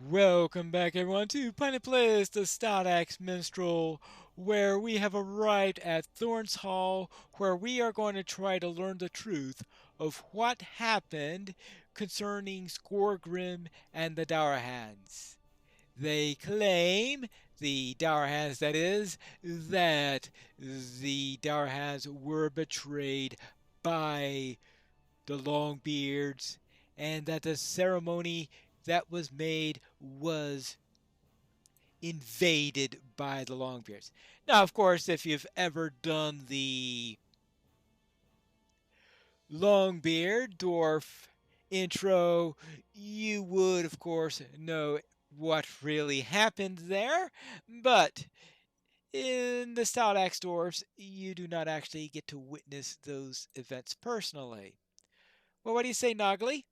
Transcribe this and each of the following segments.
Welcome back, everyone, to Pineleaf, the Stout Axe Minstrel, where we have arrived at Thorns Hall, where we are going to try to learn the truth of what happened concerning Skorgrim and the Dour Hands. They claim, the Dour Hands that is, that the Dour Hands were betrayed by the Longbeards, and that the ceremony that was made was invaded by the Longbeards. Now, of course, if you've ever done the Longbeard dwarf intro, you would, of course, know what really happened there. But in the Stout Axe Dwarfs, you do not actually get to witness those events personally. Well, what do you say, Nogley?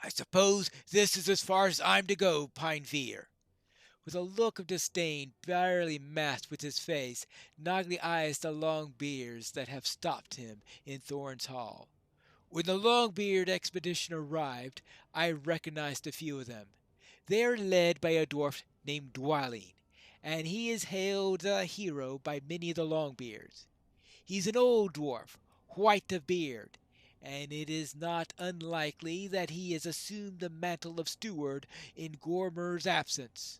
I suppose this is as far as I'm to go, Pineleaf. With a look of disdain barely masked with his face, Nogley eyes the long beards that have stopped him in Thorns Hall. When the Longbeard expedition arrived, I recognized a few of them. They are led by a dwarf named Dwalin, and he is hailed a hero by many of the Longbeards. He's an old dwarf, white of beard, and it is not unlikely that he has assumed the mantle of steward in Gormer's absence.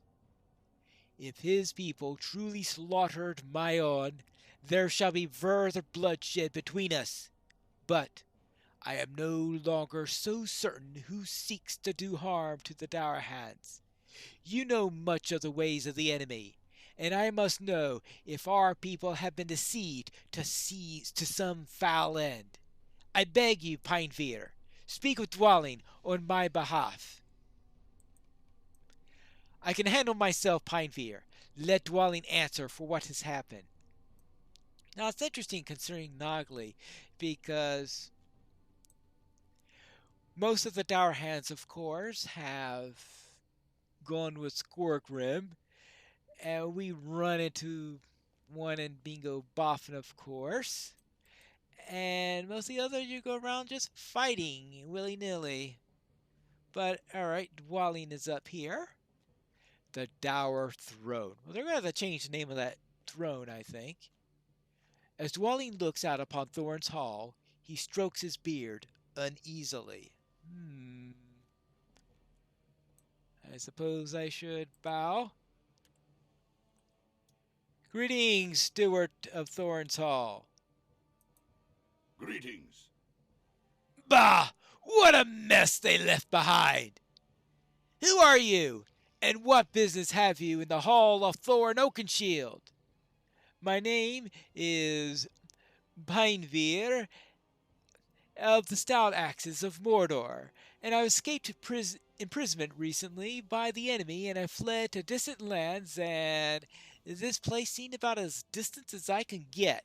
If his people truly slaughtered Mayon, there shall be further bloodshed between us. But I am no longer so certain who seeks to do harm to the Dour Hands. You know much of the ways of the enemy, and I must know if our people have been deceived to some foul end. I beg you, Pineleaf, speak with Dwalin on my behalf. I can handle myself, Pineleaf. Let Dwalin answer for what has happened. Now it's interesting concerning Nogley, because most of the Dour Hands, of course, have gone with Skorgrim, and we run into one in Bingo Boffin, of course. And most of the others, you go around just fighting willy-nilly. But, alright, Dwalin is up here. The Dour Throne. Well, they're going to have to change the name of that throne, I think. As Dwalin looks out upon Thorns Hall, he strokes his beard uneasily. I suppose I should bow. Greetings, Steward of Thorns Hall. Greetings. Bah! What a mess they left behind! Who are you, and what business have you in the hall of Thorn Oakenshield? My name is Pineleaf of the Stout Axes of Mordor, and I escaped imprisonment recently by the enemy, and I fled to distant lands, and this place seemed about as distant as I can get.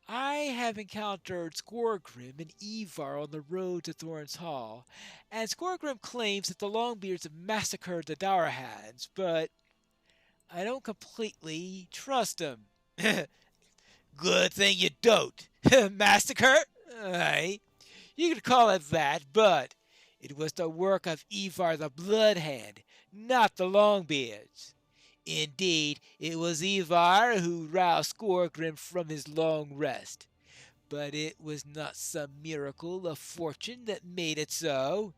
I have encountered Skorgrim and Ivar on the road to Thorns Hall, and Skorgrim claims that the Longbeards massacred the Dour Hands, but I don't completely trust him. Good thing you don't. Massacre? Aye, you could call it that, but it was the work of Ivar the Bloodhand, not the Longbeards. Indeed, it was Ivar who roused Skorgrim from his long rest. But it was not some miracle of fortune that made it so.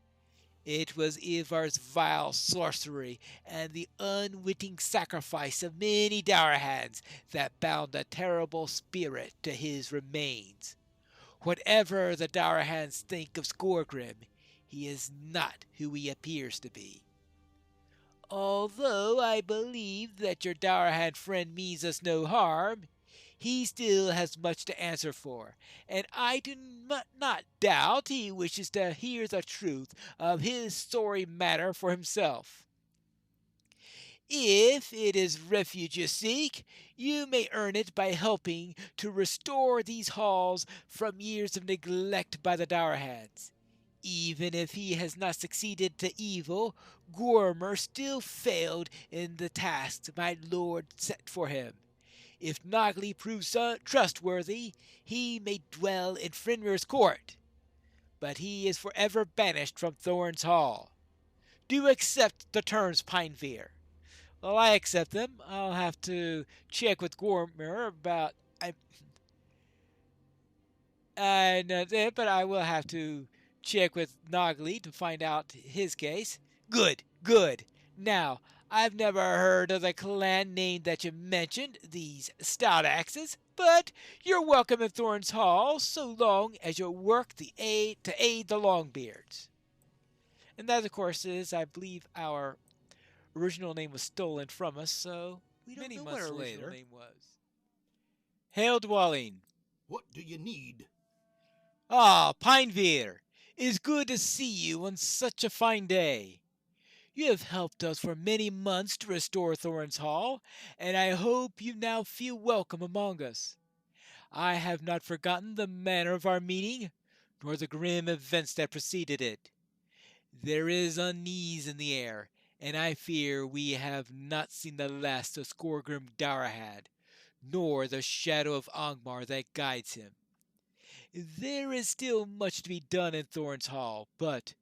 It was Ivar's vile sorcery and the unwitting sacrifice of many Dour Hands that bound a terrible spirit to his remains. Whatever the Dour Hands think of Skorgrim, he is not who he appears to be. Although I believe that your Dour Hand friend means us no harm, he still has much to answer for, and I do not doubt he wishes to hear the truth of his sorry matter for himself. If it is refuge you seek, you may earn it by helping to restore these halls from years of neglect by the Dour Hands. Even if he has not succeeded to evil, Gormer still failed in the task my lord set for him. If Nogley proves trustworthy, he may dwell in Fenrir's court, but he is forever banished from Thorns Hall. Do you accept the terms, Pineveer? Well, I accept them. I'll have to check with Gormer about. I know that, but I will have to check with Nogly to find out his case. Good, good. Now, I've never heard of the clan name that you mentioned, these Stout Axes, but you're welcome in Thorn's Hall so long as you work to aid the Longbeards. And that, of course, is, I believe, our original name was stolen from us, so we don't know what our original name was. Hail, Dwelling. What do you need? Ah, Pineveer, it is good to see you on such a fine day. You have helped us for many months to restore Thorn's Hall, and I hope you now feel welcome among us. I have not forgotten the manner of our meeting, nor the grim events that preceded it. There is unease in the air, and I fear we have not seen the last of Skorgrim Darahad, nor the shadow of Angmar that guides him. There is still much to be done in Thorn's Hall, but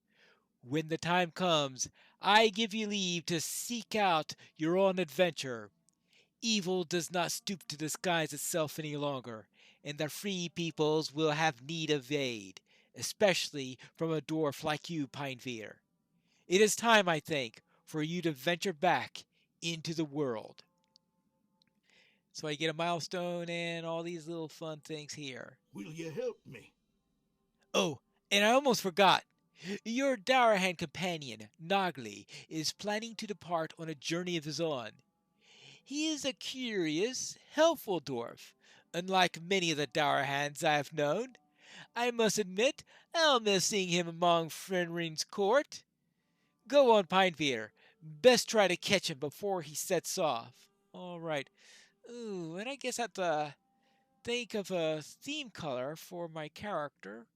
when the time comes, I give you leave to seek out your own adventure. Evil does not stoop to disguise itself any longer, and the free peoples will have need of aid, especially from a dwarf like you, Pineveer. It is time, I think, for you to venture back into the world. So I get a milestone and all these little fun things here. Will you help me? Oh, and I almost forgot. Your Darahan companion, Nogly, is planning to depart on a journey of his own. He is a curious, helpful dwarf, unlike many of the Darahans I have known. I must admit, I'll miss seeing him among Fenrir's court. Go on, Pineveer. Best try to catch him before he sets off. All right. Ooh, and I guess I have to think of a theme color for my character.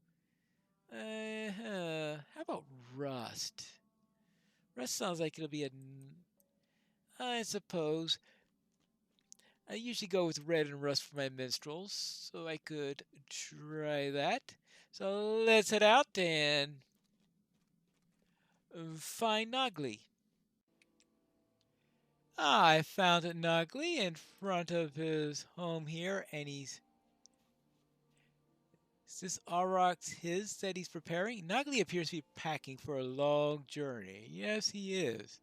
How about rust? Rust sounds like it'll be a. I suppose. I usually go with red and rust for my minstrels, so I could try that. So let's head out and find Nogly. I found Nogly in front of his home here, and he's. Is this Auroch's his that he's preparing? Nogly appears to be packing for a long journey. Yes, he is.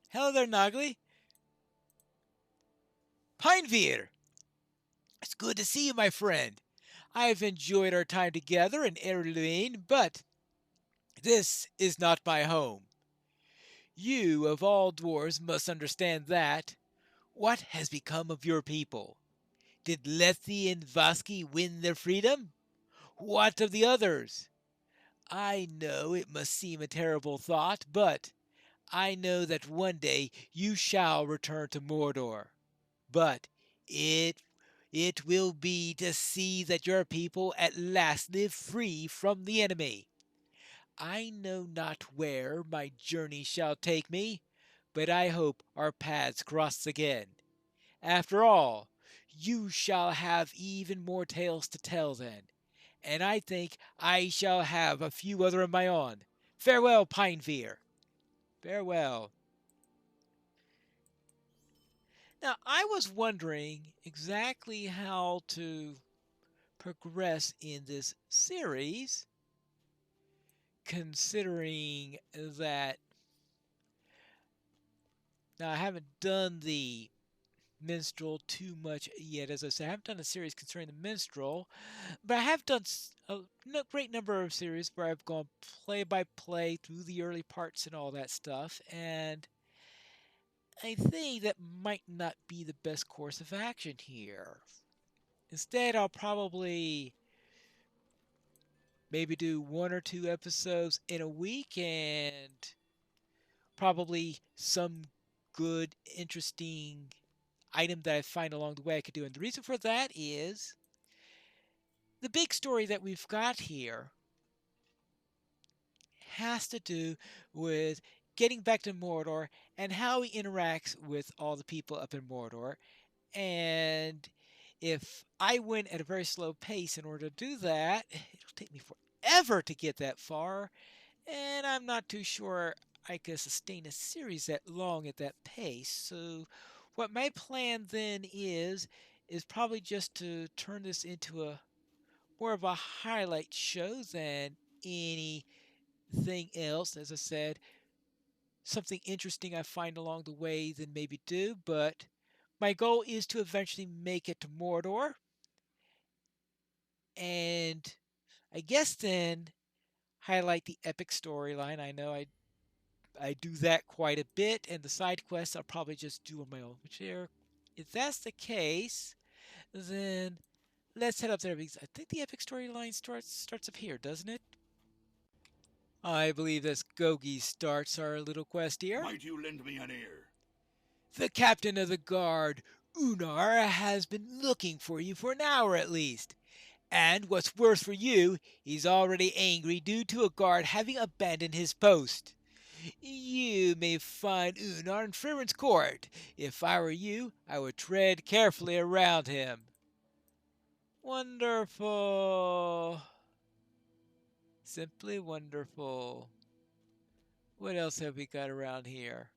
Hello there, Nogly. Pineveer! It's good to see you, my friend. I have enjoyed our time together in Erluine, but this is not my home. You, of all dwarves, must understand that. What has become of your people? Did Lethe and Vaski win their freedom? What of the others? I know it must seem a terrible thought, but I know that one day you shall return to Mordor. But it it will be to see that your people at last live free from the enemy. I know not where my journey shall take me, but I hope our paths cross again. After all, you shall have even more tales to tell then, and I think I shall have a few other of my own. Farewell, Pineveer. Farewell. Now, I was wondering exactly how to progress in this series, considering that now I haven't done the minstrel too much yet. As I said, I haven't done a series concerning the minstrel, but I have done a great number of series where I've gone play by play through the early parts and all that stuff, and I think that might not be the best course of action here. Instead, I'll probably maybe do one or two episodes in a week and probably some good, interesting item that I find along the way I could do. And the reason for that is the big story that we've got here has to do with getting back to Mordor and how he interacts with all the people up in Mordor. And if I went at a very slow pace in order to do that, it'll take me forever to get that far. and I'm not too sure I could sustain a series that long at that pace. So, what my plan then is probably just to turn this into a more of a highlight show than anything else. As I said, something interesting I find along the way, then maybe do. But my goal is to eventually make it to Mordor, and I guess then highlight the epic storyline. I know I do that quite a bit, and the side quests I'll probably just do on my own. Which here, if that's the case, then let's head up there because I think the epic storyline starts up here, doesn't it? I believe this Gogi starts our little quest here. Might you lend me an ear? The captain of the guard, Unar, has been looking for you for an hour at least. And what's worse for you, he's already angry due to a guard having abandoned his post. You may find Unar in Friren's court. If I were you, I would tread carefully around him. Wonderful. Simply wonderful. What else have we got around here?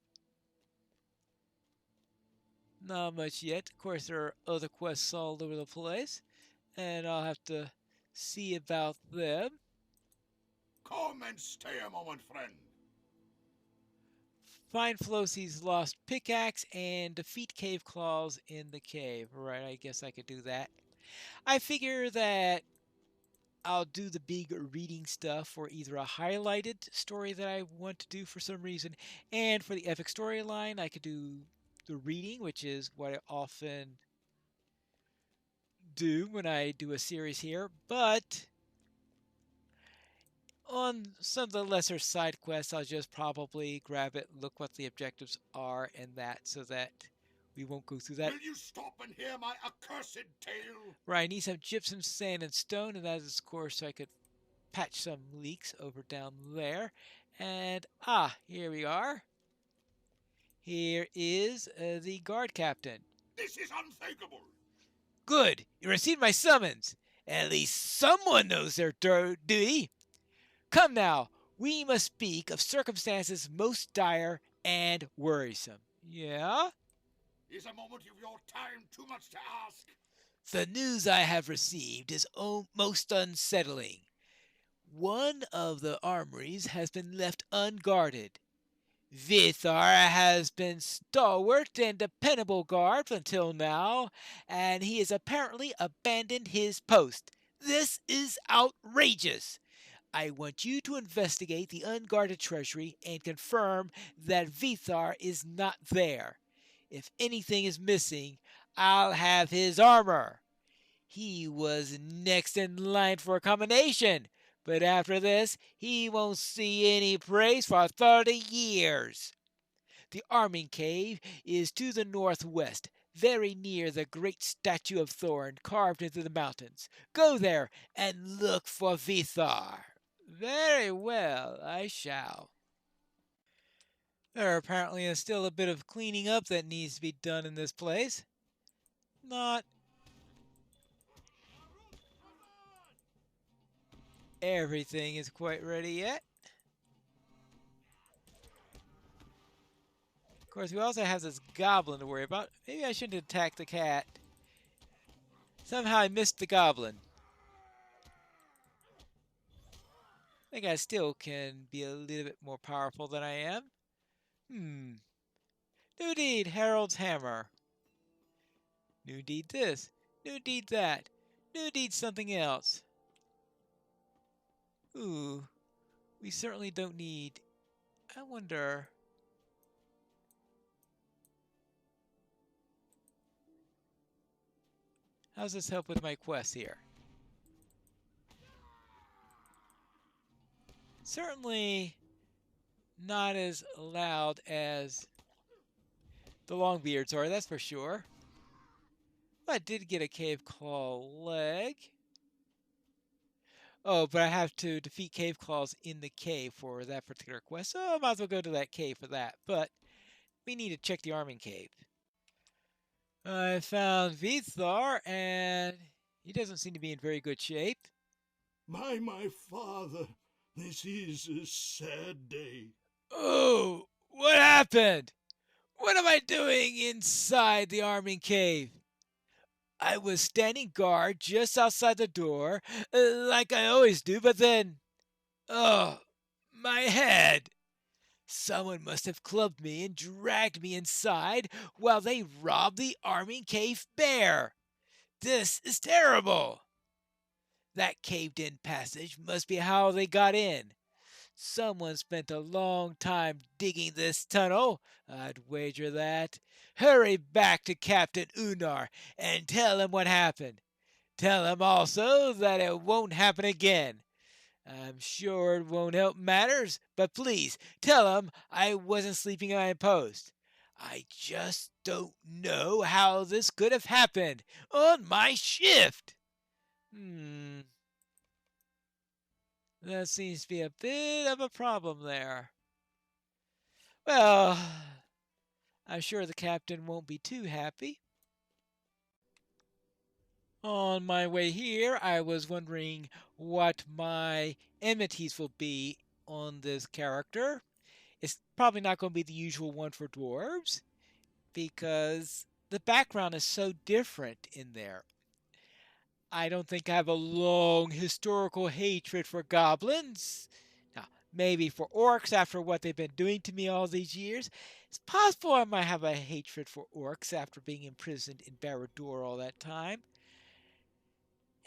Not much yet. Of course, there are other quests all over the place, and I'll have to see about them. Come and stay a moment, friend. Find Flosie's lost pickaxe and defeat cave claws in the cave. Right, I guess I could do that. I figure that I'll do the big reading stuff for either a highlighted story that I want to do for some reason, and for the epic storyline, I could do the reading, which is what I often do when I do a series here. But on some of the lesser side quests, I'll just probably grab it, look what the objectives are, and that, so that we won't go through that. Will you stop and hear my accursed tale? Right, I need some gypsum, sand, and stone, and that is, of course, so I could patch some leaks over down there. And, here we are. Here is the guard captain. This is unthinkable. Good, you received my summons. At least someone knows their duty. Come now, we must speak of circumstances most dire and worrisome. Yeah? Is a moment of your time too much to ask? The news I have received is most unsettling. One of the armories has been left unguarded. Vithar has been stalwart and dependable guard until now, and he has apparently abandoned his post. This is outrageous. I want you to investigate the unguarded treasury and confirm that Vithar is not there. If anything is missing, I'll have his armor. He was next in line for a commendation, but after this, he won't see any praise for 30 years. The arming cave is to the northwest, very near the great statue of Thorn carved into the mountains. Go there and look for Vithar. Very well, I shall. There apparently is still a bit of cleaning up that needs to be done in this place. Not everything is quite ready yet. Of course, we also have this goblin to worry about. Maybe I shouldn't attack the cat. Somehow I missed the goblin. I think I still can be a little bit more powerful than I am. New deed, Harold's hammer. New deed this. New deed that. New deed something else. Ooh, we certainly don't need... I wonder... How does this help with my quest here? Certainly not as loud as the Longbeards are, that's for sure. But I did get a cave claw leg. Oh, but I have to defeat cave claws in the cave for that particular quest, so I might as well go to that cave for that. But we need to check the arming cave. I found Vithar, and he doesn't seem to be in very good shape. My father, This is a sad day. Oh, what happened? What am I doing inside the arming cave? I was standing guard just outside the door, like I always do, but then. Oh, my head! Someone must have clubbed me and dragged me inside while they robbed the arming cave bear. This is terrible! That caved in passage must be how they got in. Someone spent a long time digging this tunnel, I'd wager that. Hurry back to Captain Unar and tell him what happened. Tell him also that it won't happen again. I'm sure it won't help matters, but please tell him I wasn't sleeping on my post. I just don't know how this could have happened on my shift. That seems to be a bit of a problem there. Well, I'm sure the captain won't be too happy. On my way here, I was wondering what my enmities will be on this character. It's probably not going to be the usual one for dwarves because the background is so different in there. I don't think I have a long historical hatred for goblins. Now, maybe for orcs after what they've been doing to me all these years. It's possible I might have a hatred for orcs after being imprisoned in Barad-dûr all that time.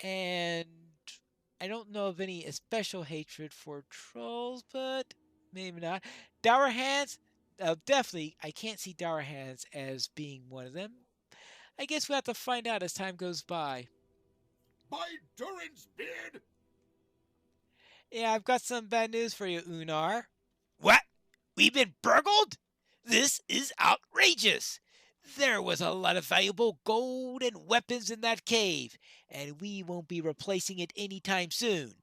And I don't know of any special hatred for trolls, but maybe not. Dour Hands, definitely, I can't see Dour Hands as being one of them. I guess we'll have to find out as time goes by. By Durin's beard! Yeah, I've got some bad news for you, Unar. What? We've been burgled? This is outrageous! There was a lot of valuable gold and weapons in that cave, and we won't be replacing it anytime soon.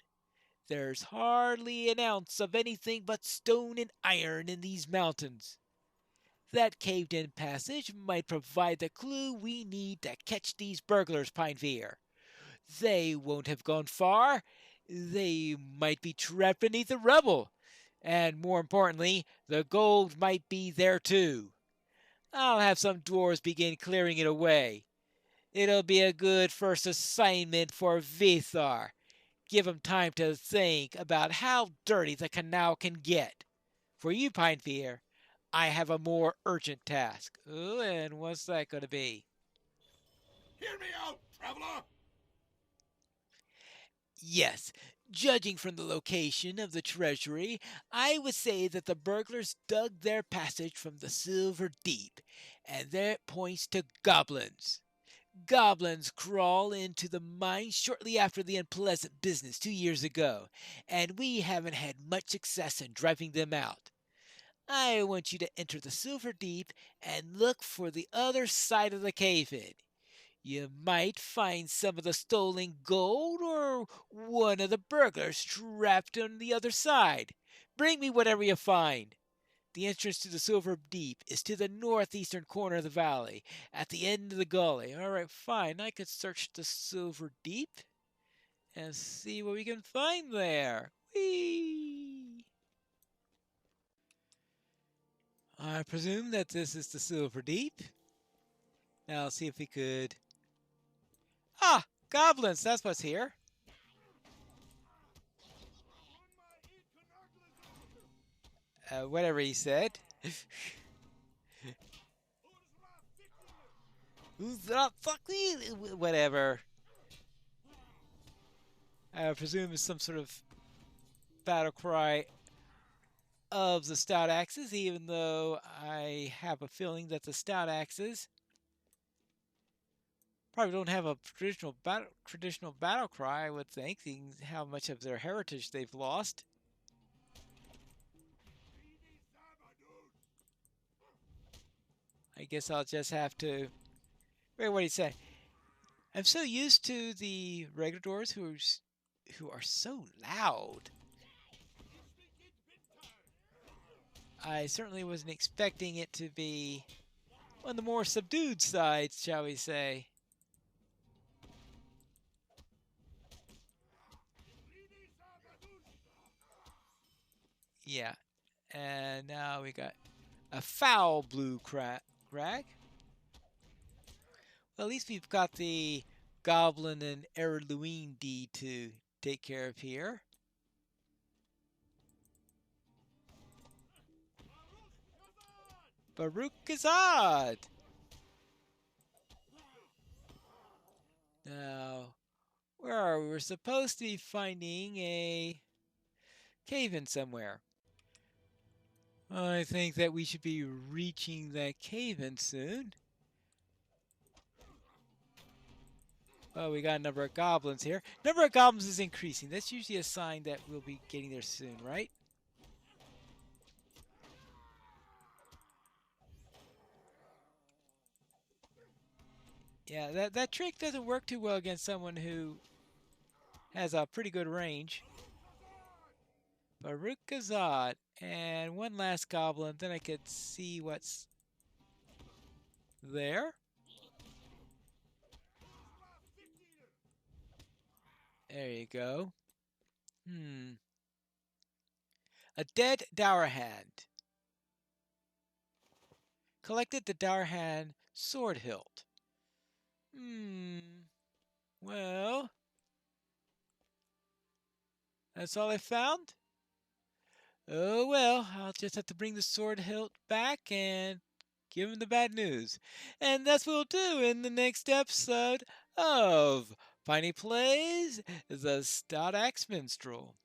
There's hardly an ounce of anything but stone and iron in these mountains. That caved-in passage might provide the clue we need to catch these burglars, Pineveer. They won't have gone far. They might be trapped beneath the rubble. And more importantly, the gold might be there too. I'll have some dwarves begin clearing it away. It'll be a good first assignment for Vithar. Give him time to think about how dirty the canal can get. For you, Pinefear, I have a more urgent task. Ooh, and what's that going to be? Hear me out, traveler! Yes, judging from the location of the treasury, I would say that the burglars dug their passage from the Silver Deep, and that points to goblins. Goblins crawl into the mine shortly after the unpleasant business 2 years ago, and we haven't had much success in driving them out. I want you to enter the Silver Deep and look for the other side of the cave-in. You might find some of the stolen gold or one of the burglars trapped on the other side. Bring me whatever you find. The entrance to the Silver Deep is to the northeastern corner of the valley, at the end of the gully. All right, fine. I could search the Silver Deep and see what we can find there. Whee! I presume that this is the Silver Deep. Now, let's see if we could... Ah! Goblins! That's what's here. Whatever he said. Fuck me! Whatever. I presume it's some sort of battle cry of the Stout Axes, even though I have a feeling that the Stout Axes probably don't have a traditional battle cry, I would think, seeing how much of their heritage they've lost. I guess I'll just have to... Wait, what did he say? I'm so used to the regular doors who are so loud. I certainly wasn't expecting it to be on the more subdued side, shall we say. Yeah. And now we got a foul blue crag. Well, at least we've got the Goblin and Heirloom D to take care of here. Baruch Azad! Now, where are we? We're supposed to be finding a cave-in somewhere. I think that we should be reaching that cave-in soon. Oh, we got a number of goblins here. Number of goblins is increasing. That's usually a sign that we'll be getting there soon, right? Yeah, that trick doesn't work too well against someone who has a pretty good range. Baruch Azad. And one last goblin. Then I could see what's there. There you go. A dead dour hand. Collected the dour hand sword hilt. Well, that's all I found? Oh well, I'll just have to bring the sword hilt back and give him the bad news. And that's what we'll do in the next episode of Piney Plays the Stout Axe Minstrel.